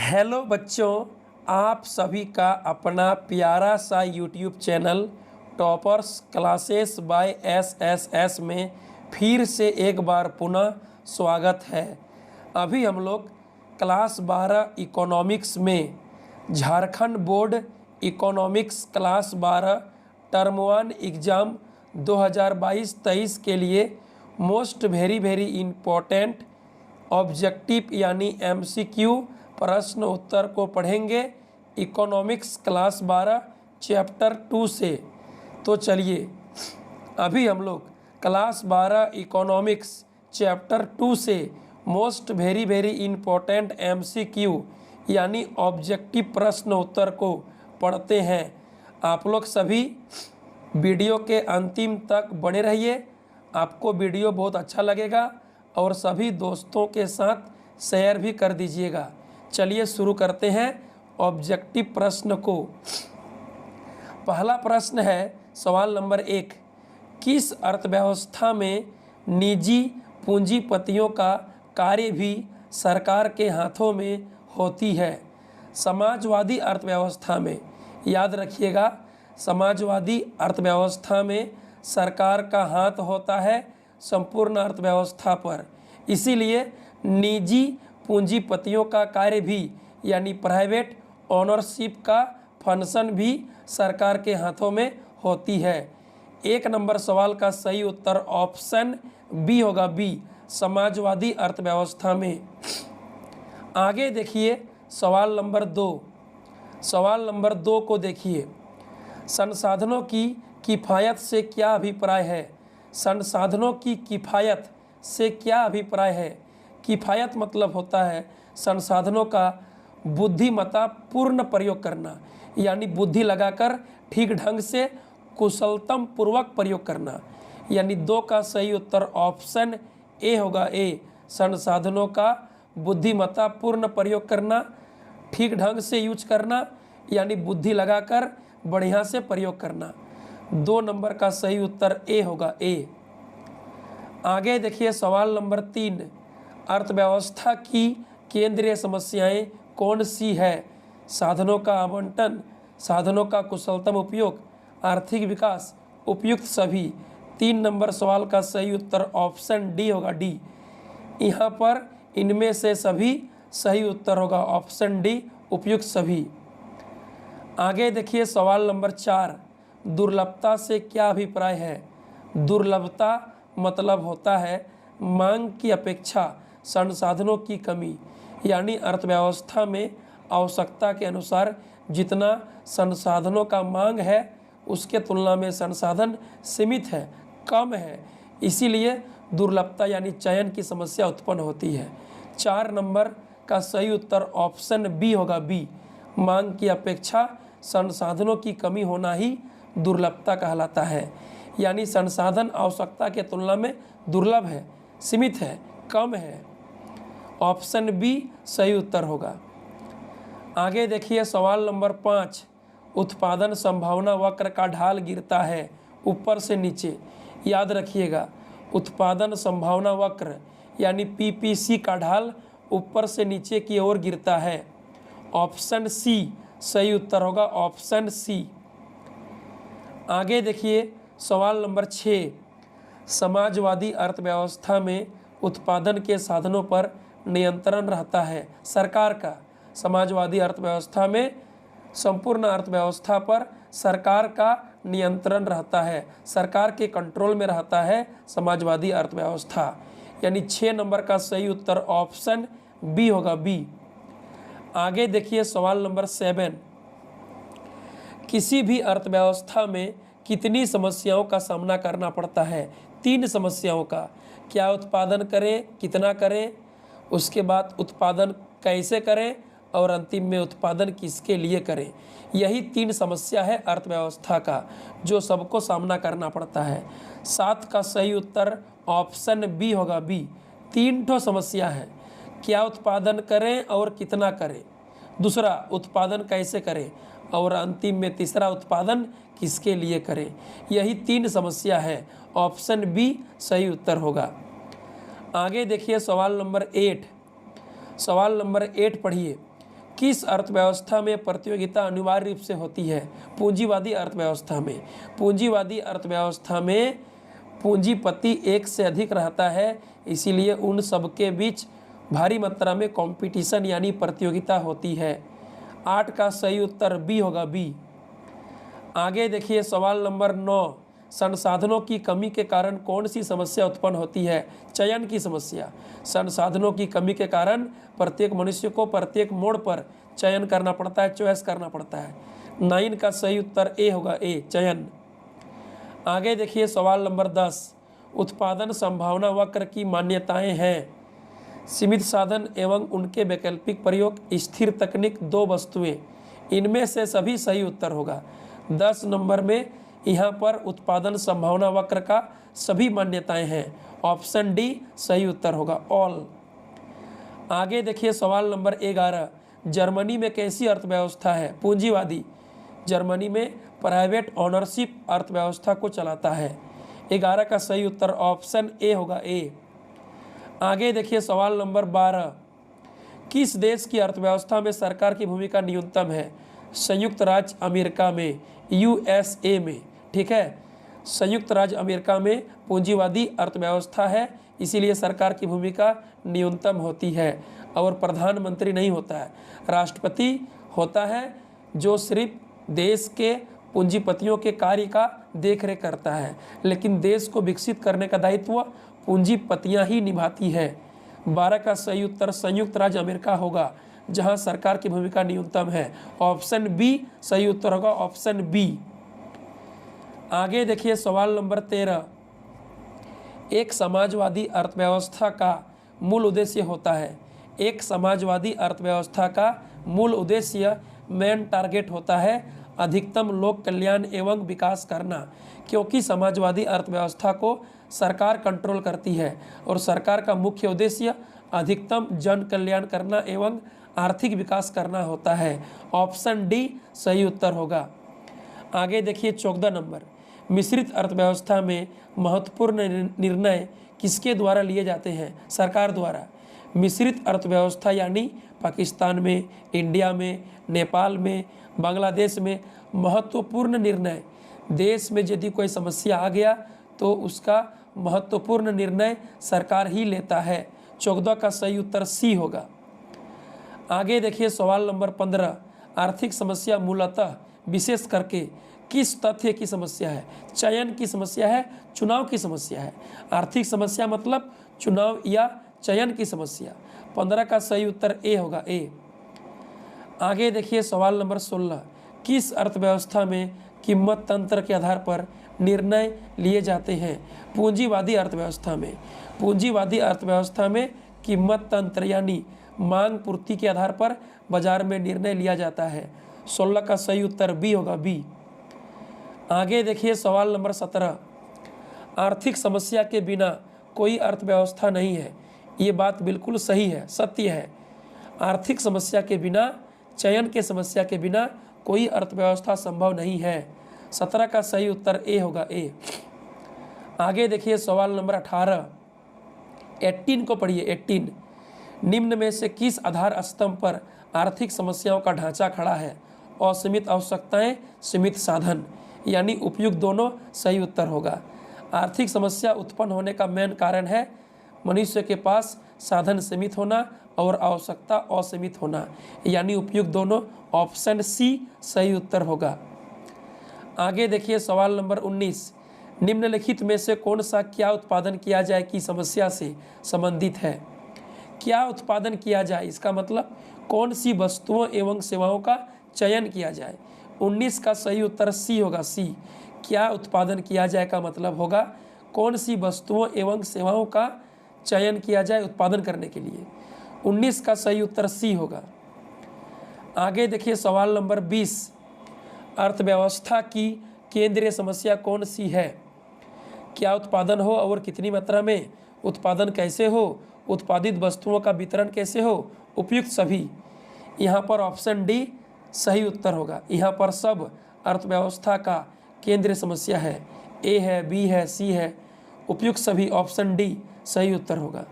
Hello बच्चों, आप सभी का अपना प्यारा सा YouTube channel toppers classes bye SSS में फिर से एक बार पुनः स्वागत है। अभी हम लोग क्लास 12 इकोनॉमिक्स में Jharkhand board economics class 12 term 1 exam 2022-23 के लिए मोस्ट वेरी इम्पोर्टेंट ऑब्जेक्टिव यानी एमसीक्यू प्रश्न उत्तर को पढ़ेंगे इकोनॉमिक्स क्लास 12 चैप्टर 2 से। तो चलिए अभी हम लोग क्लास 12 इकोनॉमिक्स चैप्टर 2 से मोस्ट वेरी इम्पोर्टेंट एमसीक्यू यानी ऑब्जेक्टिव प्रश्न उत्तर को पढ़ते हैं। आप लोग सभी वीडियो के अंतिम तक बने रहिए, आपको वीडियो बहुत अच्छा लगेगा और सभी दोस्तों के साथ शेयर भी कर दीजिएगा। चलिए शुरू करते हैं ऑब्जेक्टिव प्रश्न को। पहला प्रश्न है सवाल नंबर 1, किस अर्थव्यवस्था में निजी पूंजीपतियों का कार्य भी सरकार के हाथों में होती है? समाजवादी अर्थव्यवस्था में। याद रखिएगा, समाजवादी अर्थव्यवस्था में सरकार का हाथ होता है संपूर्ण अर्थव्यवस्था पर, इसीलिए निजी पूंजीपतियों का कार्य भी यानी प्राइवेट ओनरशिप का फंक्शन भी सरकार के हाथों में होती है। 1 नंबर सवाल का सही उत्तर ऑप्शन बी होगा, बी, समाजवादी अर्थव्यवस्था में। आगे देखिए सवाल नंबर 2। सवाल नंबर 2 को देखिए, संसाधनों की किफ़ायत से क्या अभिप्राय है? संसाधनों की किफ़ायत से क्या अभिप्राय है? किफ़ायत मतलब होता है संसाधनों का बुद्धिमत्ता पूर्ण प्रयोग करना, यानी बुद्धि लगाकर ठीक ढंग से कुशलतम पूर्वक प्रयोग करना। यानी 2 का सही उत्तर ऑप्शन ए होगा, ए, संसाधनों का बुद्धिमत्ता पूर्ण प्रयोग करना, ठीक ढंग से यूज करना, यानी बुद्धि लगाकर बढ़िया से प्रयोग करना। 2 नंबर का सही उत्तर ए होगा, ए। आगे देखिए सवाल नंबर 3, अर्थव्यवस्था की केंद्रीय समस्याएं कौन सी है? साधनों का आवंटन, साधनों का कुशलतम उपयोग, आर्थिक विकास, उपयुक्त सभी। 3 नंबर सवाल का सही उत्तर ऑप्शन डी होगा, डी। यहाँ पर इनमें से सभी सही उत्तर होगा ऑप्शन डी, उपयुक्त सभी। आगे देखिए सवाल नंबर 4, दुर्लभता से क्या अभिप्राय है? दुर्लभता मतलब होता है मांग की अपेक्षा संसाधनों की कमी, यानी अर्थव्यवस्था में आवश्यकता के अनुसार जितना संसाधनों का मांग है उसके तुलना में संसाधन सीमित है, कम है, इसीलिए दुर्लभता यानी चयन की समस्या उत्पन्न होती है। 4 नंबर का सही उत्तर ऑप्शन बी होगा, बी, मांग की अपेक्षा संसाधनों की कमी होना ही दुर्लभता कहलाता है। यानी संसाधन आवश्यकता के तुलना में दुर्लभ है, सीमित है, कम है। ऑप्शन बी सही उत्तर होगा। आगे देखिए सवाल नंबर 5, उत्पादन संभावना वक्र का ढाल गिरता है ऊपर से नीचे। याद रखिएगा, उत्पादन संभावना वक्र यानी पीपीसी का ढाल ऊपर से नीचे की ओर गिरता है। ऑप्शन सी सही उत्तर होगा, ऑप्शन सी। आगे देखिए सवाल नंबर 6, समाजवादी अर्थव्यवस्था में उत्पादन के साधनों पर नियंत्रण रहता है सरकार का। समाजवादी अर्थव्यवस्था में संपूर्ण अर्थव्यवस्था पर सरकार का नियंत्रण रहता है, सरकार के कंट्रोल में रहता है समाजवादी अर्थव्यवस्था। यानी 6 नंबर का सही उत्तर ऑप्शन बी होगा, बी। आगे देखिए सवाल नंबर 7, किसी भी अर्थव्यवस्था में कितनी समस्याओं का सामना करना पड़ता है? 3 समस्याओं का। क्या उत्पादन करें, कितना करें, उसके बाद उत्पादन कैसे करें और अंतिम में उत्पादन किसके लिए करें। यही 3 समस्या है अर्थव्यवस्था का जो सबको सामना करना पड़ता है। 7 का सही उत्तर ऑप्शन बी होगा, बी, 3 ठो समस्या है। क्या उत्पादन करें और कितना करें, दूसरा उत्पादन कैसे करें और अंतिम में तीसरा उत्पादन किसके लिए करें। यही 3 समस्या है, ऑप्शन बी सही उत्तर होगा। आगे देखिए सवाल नंबर 8। सवाल नंबर 8 पढ़िए, किस अर्थव्यवस्था में प्रतियोगिता अनिवार्य रूप से होती है? पूंजीवादी अर्थव्यवस्था में। पूंजीवादी अर्थव्यवस्था में पूंजीपति एक से अधिक रहता है, इसीलिए उन सबके बीच भारी मात्रा में कंपटीशन यानी प्रतियोगिता होती है। 8 का सही उत्तर बी होगा, बी। आगे देखिए सवाल नंबर 9, संसाधनों की कमी के कारण कौन सी समस्या उत्पन्न होती है? चयन की समस्या। संसाधनों की कमी के कारण प्रत्येक मनुष्य को प्रत्येक मोड़ पर चयन करना पड़ता है, चॉइस करना पड़ता है। 9 का सही उत्तर ए होगा, ए, चयन। आगे देखिए सवाल नंबर 10, उत्पादन संभावना वक्र की मान्यताएं हैं। सीमित साधन एवं उनके वैकल्पिक प्रयोग, स्थिर तकनीक, दो वस्तुएं। इनमें से सभी सही उत्तर होगा। 10 नंबर में यहाँ पर उत्पादन संभावना वक्र का सभी मान्यताएं हैं। ऑप्शन डी सही उत्तर होगा, ऑल। आगे देखिए सवाल नंबर 11, जर्मनी में कैसी अर्थव्यवस्था है? पूंजीवादी। जर्मनी में प्राइवेट ओनरशिप अर्थव्यवस्था को चलाता है। 11 का सही उत्तर ऑप्शन ए होगा, ए। आगे देखिए सवाल नंबर 12, किस देश की अर्थव्यवस्था में सरकार की भूमिका न्यूनतम है? संयुक्त राज्य अमेरिका में, यूएसए में। ठीक है, संयुक्त राज्य अमेरिका में पूंजीवादी अर्थव्यवस्था है, इसीलिए सरकार की भूमिका न्यूनतम होती है और प्रधानमंत्री नहीं होता है, राष्ट्रपति होता है, जो सिर्फ देश के पूंजीपतियों के कार्य का देखरेख करता है, लेकिन देश को विकसित करने का दायित्व पूंजीपतियां ही निभाती है। 12 का सही उत्तर संयुक्त राज्य अमेरिका होगा, जहां सरकार की भूमिका न्यूनतम है। ऑप्शन बी सही उत्तर होगा, ऑप्शन बी। आगे देखिए सवाल नंबर 13, एक समाजवादी अर्थव्यवस्था का मूल उद्देश्य होता है। एक समाजवादी अर्थव्यवस्था का मूल उद्देश्य, मेन टारगेट होता है अधिकतम लोक कल्याण एवं विकास करना, क्योंकि समाजवादी अर्थव्यवस्था को सरकार कंट्रोल करती है और सरकार का मुख्य उद्देश्य अधिकतम जन कल्याण करना एवं आर्थिक विकास करना होता है। ऑप्शन डी सही उत्तर होगा। आगे देखिए 14 नंबर, मिश्रित अर्थव्यवस्था में महत्वपूर्ण निर्णय किसके द्वारा लिए जाते हैं? सरकार द्वारा। मिश्रित अर्थव्यवस्था यानी पाकिस्तान में, इंडिया में, नेपाल में, बांग्लादेश में महत्वपूर्ण निर्णय, देश में यदि कोई समस्या आ गया तो उसका महत्वपूर्ण निर्णय सरकार ही लेता है। 14 का सही उत्तर सी होगा। आगे देखिए सवाल नंबर 15, आर्थिक समस्या मूलतः विशेष करके किस तथ्य की समस्या है? चयन की समस्या है, चुनाव की समस्या है। आर्थिक समस्या मतलब चुनाव या चयन की समस्या। 15 का सही उत्तर ए होगा, ए। आगे देखिए सवाल नंबर 16, किस अर्थव्यवस्था में कीमत तंत्र के आधार पर निर्णय लिए जाते हैं? पूंजीवादी अर्थव्यवस्था में। पूंजीवादी अर्थव्यवस्था में कीमत तंत्र यानी मांग पूर्ति के आधार पर बाजार में निर्णय लिया जाता है। 16 का सही उत्तर बी होगा, बी। आगे देखिए सवाल नंबर 17, आर्थिक समस्या के बिना कोई अर्थव्यवस्था नहीं है। ये बात बिल्कुल सही है, सत्य है। आर्थिक समस्या के बिना, चयन के समस्या के बिना कोई अर्थव्यवस्था संभव नहीं है। 17 का सही उत्तर ए होगा, ए। आगे देखिए सवाल नंबर 18, 18 को पढ़िए, 18, निम्न में से किस आधार स्तंभ पर आर्थिक समस्याओं का ढांचा खड़ा है? असीमित आवश्यकताएं, सीमित साधन, यानी उपयुक्त दोनों सही उत्तर होगा। आर्थिक समस्या उत्पन्न होने का मेन कारण है मनुष्य के पास साधन सीमित होना और आवश्यकता असीमित होना, यानी उपयुक्त दोनों। ऑप्शन सी सही उत्तर होगा। आगे देखिए सवाल नंबर 19, निम्नलिखित में से कौन सा क्या उत्पादन किया जाए की समस्या से संबंधित है? क्या उत्पादन किया जाए, इसका मतलब कौन सी वस्तुओं एवं सेवाओं का चयन किया जाए। 19 का सही उत्तर सी होगा, सी। क्या उत्पादन किया जाए का मतलब होगा कौन सी वस्तुओं एवं सेवाओं का चयन किया जाए उत्पादन करने के लिए। 19 का सही उत्तर सी होगा। आगे देखिए सवाल नंबर 20, अर्थव्यवस्था की केंद्रीय समस्या कौन सी है? क्या उत्पादन हो और कितनी मात्रा में, उत्पादन कैसे हो, उत्पादित वस्तुओं का वितरण कैसे हो, उपयुक्त सभी। यहाँ पर ऑप्शन डी सही उत्तर होगा। यहाँ पर सब अर्थव्यवस्था का केंद्रीय समस्या है। ए है, बी है, सी है, उपयुक्त सभी, ऑप्शन डी सही उत्तर होगा।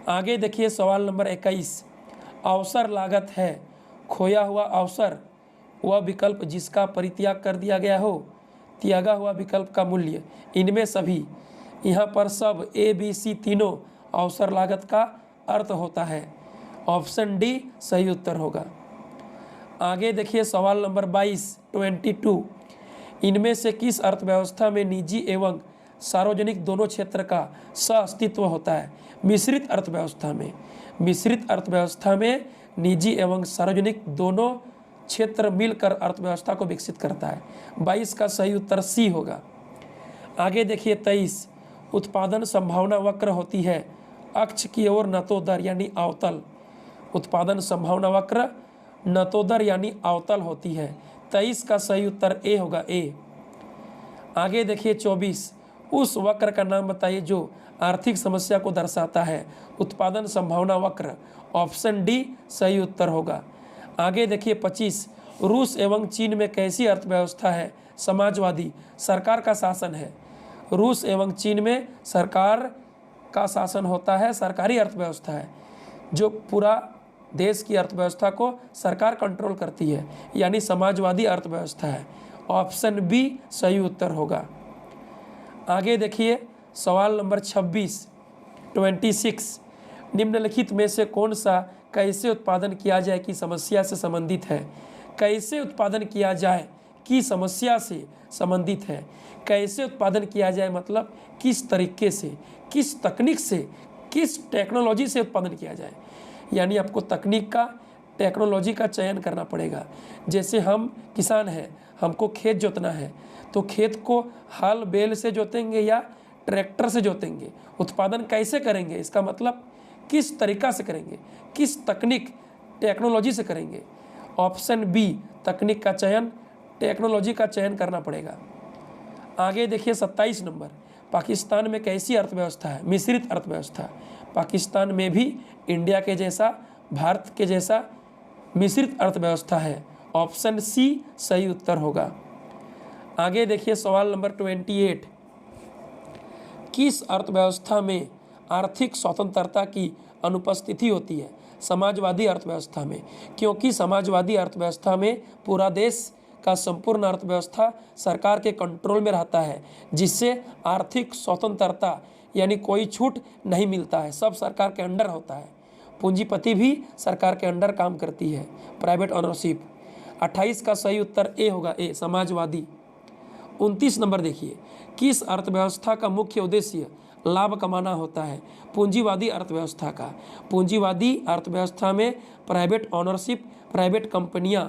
आगे देखिए सवाल नंबर 21, अवसर लागत है खोया हुआ अवसर, वह विकल्प जिसका परित्याग कर दिया गया हो, त्यागा हुआ विकल्प का मूल्य, इनमें सभी। यहाँ पर सब ए बी सी तीनों अवसर लागत का अर्थ होता है। ऑप्शन डी सही उत्तर होगा। आगे देखिए सवाल नंबर 22 इनमें से किस अर्थव्यवस्था में निजी एवं सार्वजनिक दोनों क्षेत्र का सह-अस्तित्व होता है? मिश्रित अर्थव्यवस्था में। मिश्रित अर्थव्यवस्था में निजी एवं सार्वजनिक दोनों क्षेत्र मिलकर अर्थव्यवस्था को विकसित करता है। 22 का सही उत्तर सी होगा। आगे देखिए 23 उत्पादन संभावना वक्र होती है अक्ष की ओर नतोदर यानी अवतल। उत्पादन संभावना वक्र नतोदर यानी अवतल होती है। 23 का सही उत्तर ए होगा, ए। आगे देखिए 24 उस वक्र का नाम बताइए जो आर्थिक समस्या को दर्शाता है। उत्पादन संभावना वक्र, ऑप्शन डी सही उत्तर होगा। आगे देखिए 25 रूस एवं चीन में कैसी अर्थव्यवस्था है? समाजवादी, सरकार का शासन है। रूस एवं चीन में सरकार का शासन होता है, सरकारी अर्थव्यवस्था है, जो पूरा देश की अर्थव्यवस्था को सरकार कंट्रोल करती है, यानी समाजवादी अर्थव्यवस्था है। ऑप्शन बी सही उत्तर होगा। आगे देखिए सवाल नंबर 26 निम्नलिखित में से कौन सा कैसे उत्पादन किया जाए की समस्या से संबंधित है? कैसे उत्पादन किया जाए की समस्या से संबंधित है। कैसे उत्पादन किया जाए मतलब किस तरीके से, किस तकनीक से, किस टेक्नोलॉजी से उत्पादन किया जाए, यानी आपको तकनीक का, टेक्नोलॉजी का चयन करना पड़ेगा। जैसे हम किसान हैं, हमको खेत जोतना है, तो खेत को हल बैल से जोतेंगे या ट्रैक्टर से जोतेंगे। उत्पादन कैसे करेंगे, इसका मतलब किस तरीका से करेंगे, किस तकनीक, टेक्नोलॉजी से करेंगे। ऑप्शन बी तकनीक का चयन, टेक्नोलॉजी का चयन करना पड़ेगा। आगे देखिए 27 नंबर पाकिस्तान में कैसी अर्थव्यवस्था है? मिश्रित अर्थव्यवस्था। पाकिस्तान में भी इंडिया के जैसा, भारत के जैसा मिश्रित अर्थव्यवस्था है। ऑप्शन सी सही उत्तर होगा। आगे देखिए सवाल नंबर 28 किस अर्थव्यवस्था में आर्थिक स्वतंत्रता की अनुपस्थिति होती है? समाजवादी अर्थव्यवस्था में, क्योंकि समाजवादी अर्थव्यवस्था में पूरा देश का संपूर्ण अर्थव्यवस्था सरकार के कंट्रोल में रहता है, जिससे आर्थिक स्वतंत्रता यानी कोई छूट नहीं मिलता है, सब सरकार के अंडर होता है। पूंजीपति भी सरकार के अंडर काम करती है, प्राइवेट ओनरशिप। 28 का सही उत्तर ए होगा, ए समाजवादी। 29 नंबर देखिए किस अर्थव्यवस्था का मुख्य उद्देश्य लाभ कमाना होता है? पूंजीवादी अर्थव्यवस्था का। पूंजीवादी अर्थव्यवस्था में प्राइवेट ओनरशिप, प्राइवेट कंपनियां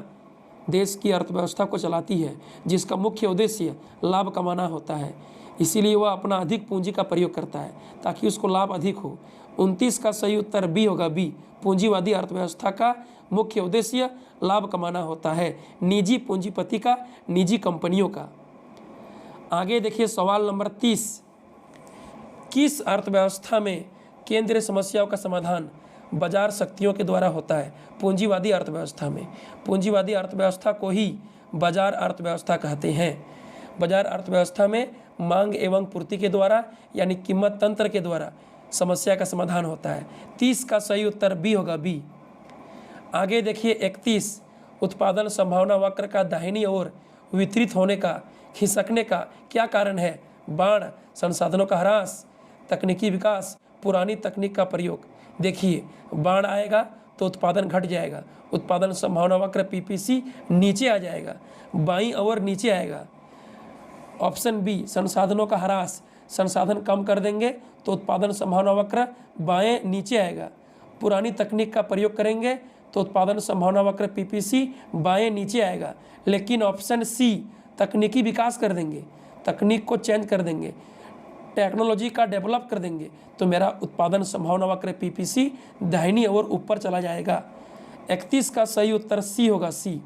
देश की अर्थव्यवस्था को चलाती है, जिसका मुख्य उद्देश्य लाभ कमाना होता है। इसीलिए वह अपना अधिक पूंजी का प्रयोग करता है ताकि उसको लाभ अधिक हो। 29 का सही उत्तर बी होगा, बी। पूंजीवादी अर्थव्यवस्था का मुख्य उद्देश्य लाभ कमाना होता है, निजी पूंजीपति का, निजी कंपनियों का। आगे देखिए सवाल नंबर 30 किस अर्थव्यवस्था में केंद्रीय समस्याओं का समाधान बाजार शक्तियों के द्वारा होता है? पूंजीवादी अर्थव्यवस्था में। पूंजीवादी अर्थव्यवस्था को ही बाजार अर्थव्यवस्था कहते हैं। बाजार अर्थव्यवस्था में मांग एवं पूर्ति के द्वारा यानी कीमत तंत्र के द्वारा समस्या का समाधान होता है। 30 का सही उत्तर बी होगा, बी। आगे देखिए 31 उत्पादन संभावना वक्र का दाहिनी ओर वितरित होने का, खिसकने का क्या कारण है? बाढ़, संसाधनों का ह्रास, तकनीकी विकास, पुरानी तकनीक का प्रयोग। देखिए बाढ़ आएगा तो उत्पादन घट जाएगा, उत्पादन संभावना वक्र पीपीसी नीचे आ जाएगा, बाईं ओर नीचे आएगा। ऑप्शन बी संसाधनों का ह्रास, संसाधन कम कर देंगे तो उत्पादन संभावना वक्र बाएं नीचे आएगा। पुरानी तकनीक का प्रयोग करेंगे तो उत्पादन संभावना वक्र पीपीसी बाएं नीचे आएगा। लेकिन ऑप्शन सी तकनीकी विकास कर देंगे, तकनीक को चेंज कर देंगे, टेक्नोलॉजी का डेवलप कर देंगे तो मेरा उत्पादन संभावना वक्र पीपीसी दाहिनी ओर ऊपर चला जाएगा। 31 का सही उत्तर सी होगा, सी।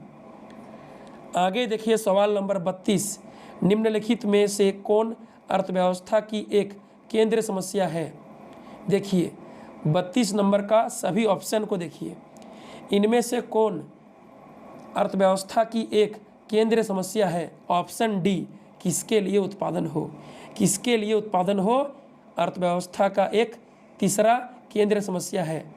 आगे देखिए सवाल नंबर 32 निम्नलिखित में से कौन अर्थव्यवस्था की एक केंद्रीय समस्या है? देखिए 32 नंबर का सभी ऑप्शन को देखिए, इनमें से कौन अर्थव्यवस्था की एक केंद्रीय समस्या है? ऑप्शन डी किसके लिए उत्पादन हो। किसके लिए उत्पादन हो अर्थव्यवस्था का एक तीसरा केंद्रीय समस्या है।